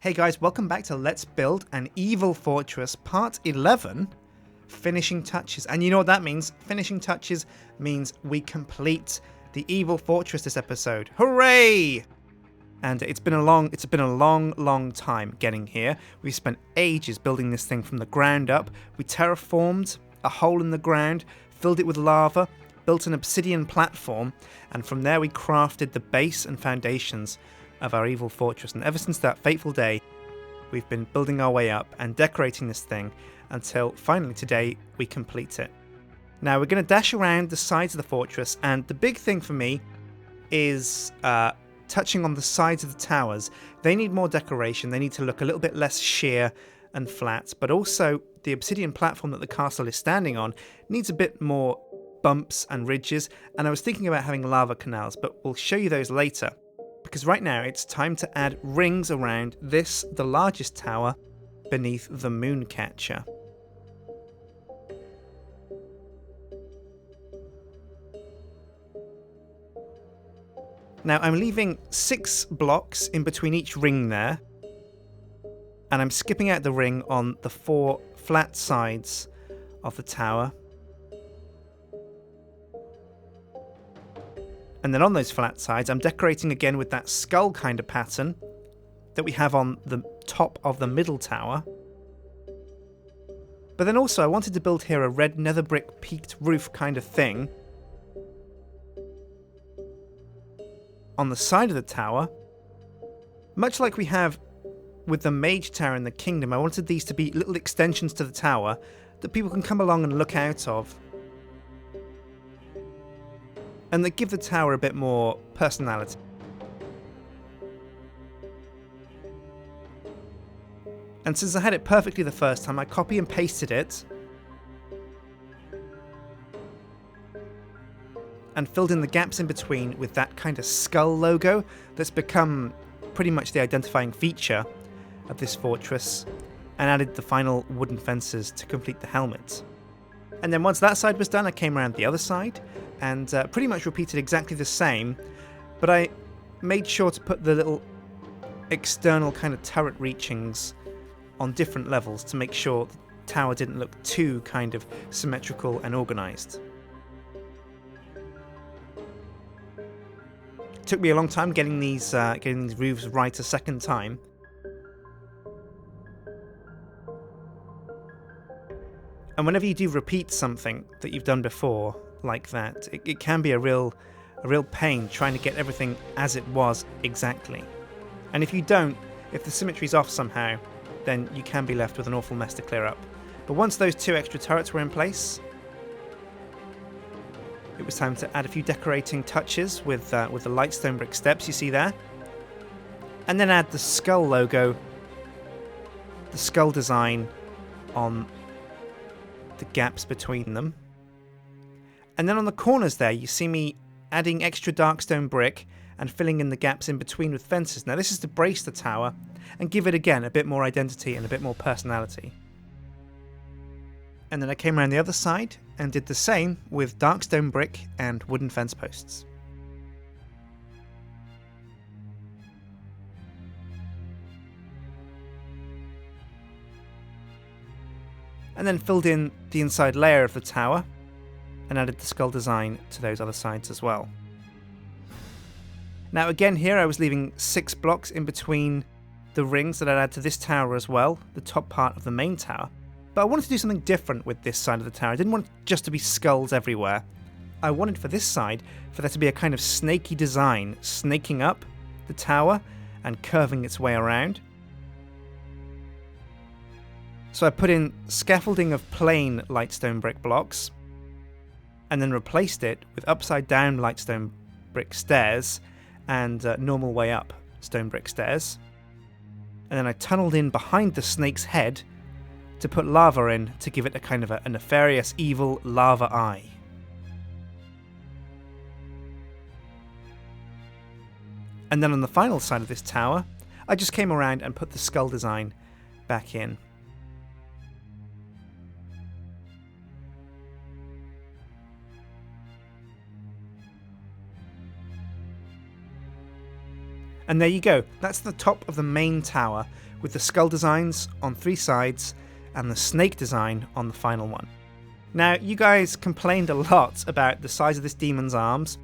Hey guys, welcome back to Let's Build an Evil Fortress Part 11, Finishing Touches. And you know what that means? Finishing Touches means we complete the Evil Fortress this episode. Hooray! And it's been a long time getting here. We spent ages building this thing from the ground up. We terraformed a hole in the ground, filled it with lava, built an obsidian platform, and from there we crafted the base and foundations of our evil fortress. And ever since that fateful day, we've been building our way up and decorating this thing until finally today we complete it. Now we're going to dash around the sides of the fortress, and the big thing for me is touching on the sides of the towers. They need more decoration. They need to look a little bit less sheer and flat, but also the obsidian platform that the castle is standing on needs a bit more bumps and ridges, and I was thinking about having lava canals, but we'll show you those later. Because right now it's time to add rings around this, the largest tower, beneath the moon catcher. Now I'm leaving 6 blocks in between each ring there, and I'm skipping out the ring on the 4 flat sides of the tower. And then on those flat sides, I'm decorating again with that skull kind of pattern that we have on the top of the middle tower. But then also I wanted to build here a red nether brick peaked roof kind of thing on the side of the tower. Much like we have with the mage tower in the kingdom, I wanted these to be little extensions to the tower that people can come along and look out of, and that give the tower a bit more personality. And since I had it perfectly the first time, I copy and pasted it and filled in the gaps in between with that kind of skull logo that's become pretty much the identifying feature of this fortress, and added the final wooden fences to complete the helmet. And then once that side was done, I came around the other side and pretty much repeated exactly the same, but I made sure to put the little external kind of turret reachings on different levels to make sure the tower didn't look too kind of symmetrical and organised. It took me a long time getting these roofs right a second time. And whenever you do repeat something that you've done before like that, it can be a real pain trying to get everything as it was exactly. And if you don't, if the symmetry's off somehow, then you can be left with an awful mess to clear up. But once those 2 extra turrets were in place, it was time to add a few decorating touches with the light stone brick steps you see there, and then add the skull logo, the skull design on the gaps between them. And then on the corners there, you see me adding extra dark stone brick and filling in the gaps in between with fences. Now this is to brace the tower and give it again a bit more identity and a bit more personality. And then I came around the other side and did the same with dark stone brick and wooden fence posts. And then filled in the inside layer of the tower and added the skull design to those other sides as well. Now again here I was leaving 6 blocks in between the rings that I'd add to this tower as well, the top part of the main tower. But I wanted to do something different with this side of the tower. I didn't want just to be skulls everywhere. I wanted for this side for there to be a kind of snaky design, snaking up the tower and curving its way around. So I put in scaffolding of plain lightstone brick blocks and then replaced it with upside down lightstone brick stairs and normal way up stone brick stairs. And then I tunneled in behind the snake's head to put lava in to give it a kind of a nefarious evil lava eye. And then on the final side of this tower, I just came around and put the skull design back in. And there you go, that's the top of the main tower with the skull designs on 3 sides and the snake design on the final one. Now, you guys complained a lot about the size of this demon's arms,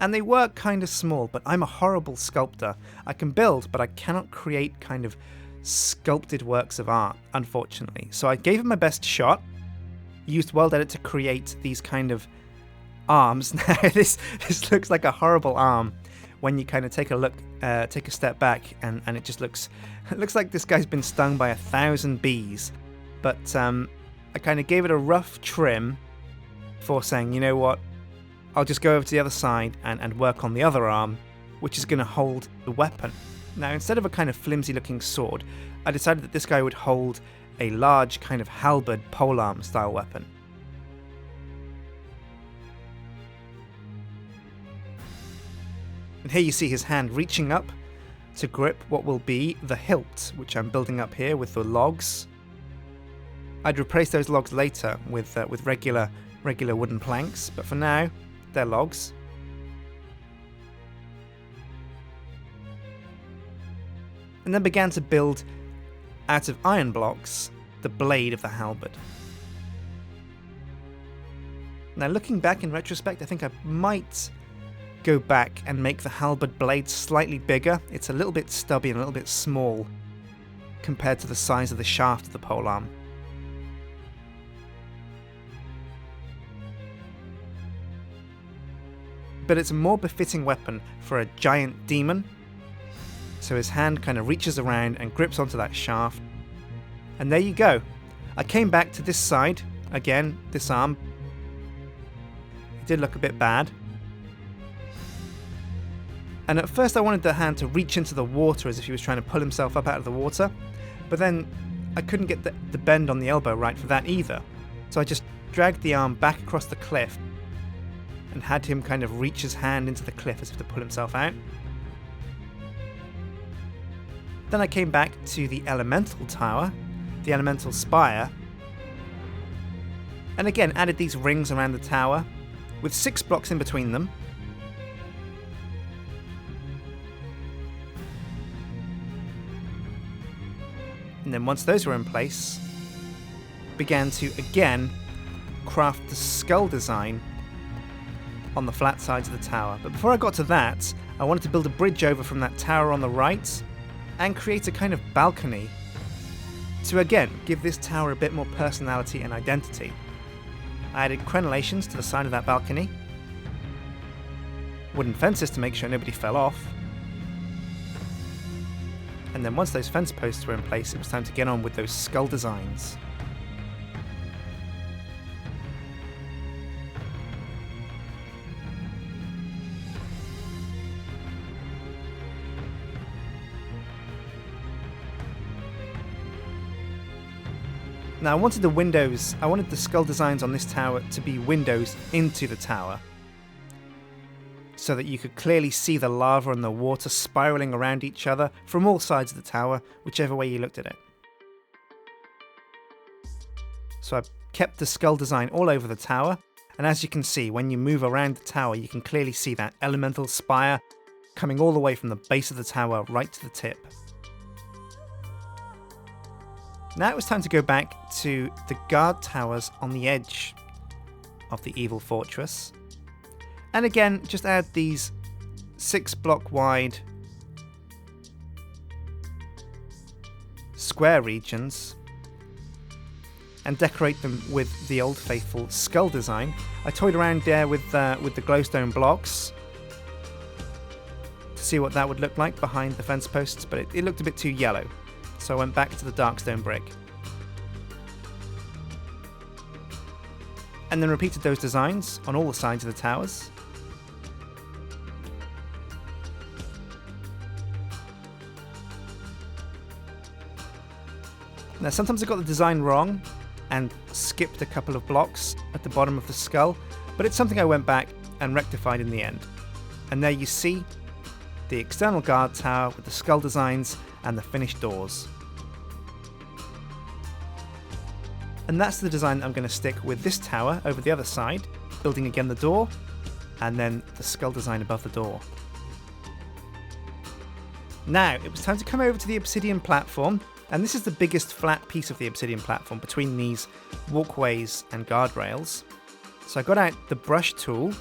and they were kind of small, but I'm a horrible sculptor. I can build, but I cannot create kind of sculpted works of art, unfortunately. So I gave it my best shot, used World Edit to create these kind of arms. Now, this looks like a horrible arm when you kind of take a step back, and it just looks like this guy's been stung by 1,000 bees. But I kind of gave it a rough trim for saying, you know what, I'll just go over to the other side and work on the other arm, which is going to hold the weapon. Now, instead of a kind of flimsy looking sword, I decided that this guy would hold a large kind of halberd polearm style weapon. And here you see his hand reaching up to grip what will be the hilt, which I'm building up here with the logs. I'd replace those logs later with regular wooden planks, but for now, they're logs. And then began to build, out of iron blocks, the blade of the halberd. Now, looking back in retrospect, I think I might go back and make the halberd blade slightly bigger. It's a little bit stubby and a little bit small compared to the size of the shaft of the polearm. But it's a more befitting weapon for a giant demon. So his hand kind of reaches around and grips onto that shaft. And there you go. I came back to this side, again, this arm. It did look a bit bad. And at first I wanted the hand to reach into the water as if he was trying to pull himself up out of the water. But then I couldn't get the bend on the elbow right for that either. So I just dragged the arm back across the cliff and had him kind of reach his hand into the cliff as if to pull himself out. Then I came back to the elemental tower, the elemental spire, and again added these rings around the tower with 6 blocks in between them. And then once those were in place, began to again craft the skull design on the flat sides of the tower. But before I got to that, I wanted to build a bridge over from that tower on the right and create a kind of balcony to again give this tower a bit more personality and identity. I added crenellations to the side of that balcony, wooden fences to make sure nobody fell off, and then once those fence posts were in place, it was time to get on with those skull designs. Now I wanted the skull designs on this tower to be windows into the tower, so that you could clearly see the lava and the water spiraling around each other from all sides of the tower, whichever way you looked at it. So I kept the skull design all over the tower, and as you can see, when you move around the tower, you can clearly see that elemental spire coming all the way from the base of the tower right to the tip. Now it was time to go back to the guard towers on the edge of the evil fortress. And again, just add these 6-block wide square regions and decorate them with the old faithful skull design. I toyed around there with the glowstone blocks to see what that would look like behind the fence posts, but it looked a bit too yellow. So I went back to the darkstone brick. And then repeated those designs on all the sides of the towers. Now sometimes I got the design wrong and skipped a couple of blocks at the bottom of the skull, but it's something I went back and rectified in the end. And there you see the external guard tower with the skull designs and the finished doors. And that's the design that I'm going to stick with this tower over the other side, building again the door, and then the skull design above the door. Now, it was time to come over to the Obsidian Platform, and this is the biggest flat piece of the Obsidian Platform between these walkways and guardrails. So I got out the brush tool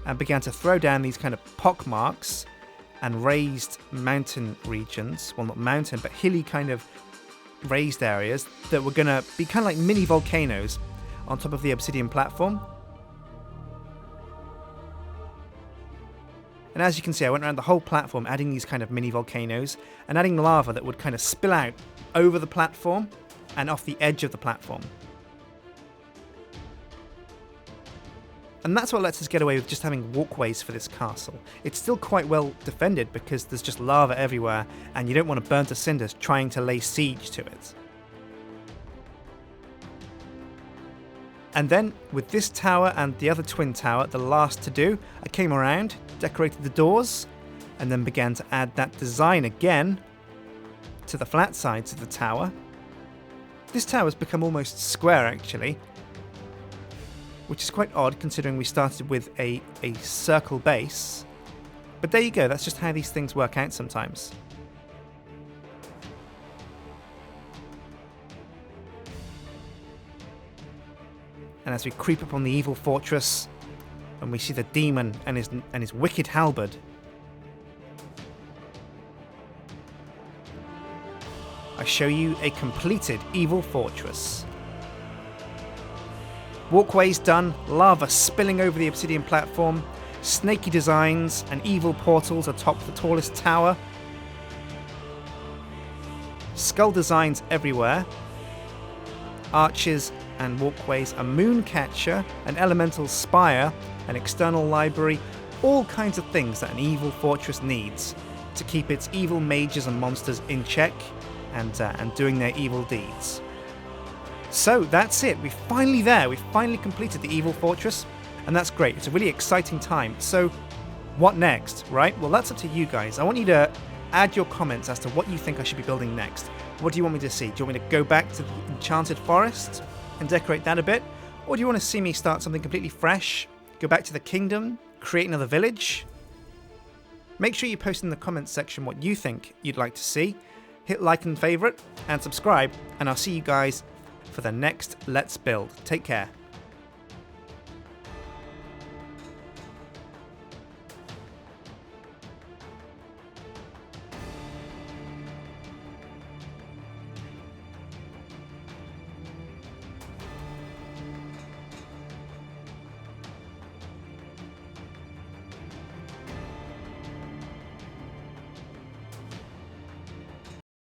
and began to throw down these kind of pock marks and raised mountain regions. Well, not mountain, but hilly kind of raised areas that were going to be kind of like mini volcanoes on top of the Obsidian Platform. And as you can see, I went around the whole platform adding these kind of mini volcanoes and adding lava that would kind of spill out over the platform and off the edge of the platform. And that's what lets us get away with just having walkways for this castle. It's still quite well defended because there's just lava everywhere and you don't want to burn to cinders trying to lay siege to it. And then, with this tower and the other twin tower, the last to do, I came around, decorated the doors, and then began to add that design again to the flat sides of the tower. This tower has become almost square, actually, which is quite odd considering we started with a circle base. But there you go, that's just how these things work out sometimes. And as we creep up on the evil fortress, and we see the demon and his wicked halberd, I show you a completed evil fortress. Walkways done, lava spilling over the Obsidian Platform, snaky designs and evil portals atop the tallest tower, skull designs everywhere, arches and walkways, a moon catcher, an elemental spire, an external library, all kinds of things that an evil fortress needs to keep its evil mages and monsters in check and doing their evil deeds. So that's it, we're finally there, we've finally completed the evil fortress, and that's great, it's a really exciting time. So what next, right? Well, that's up to you guys. I want you to add your comments as to what you think I should be building next. What do you want me to see? Do you want me to go back to the Enchanted Forest and decorate that a bit? Or do you want to see me start something completely fresh, go back to the kingdom, create another village? Make sure you post in the comments section what you think you'd like to see. Hit like and favourite and subscribe, and I'll see you guys for the next Let's Build. Take care.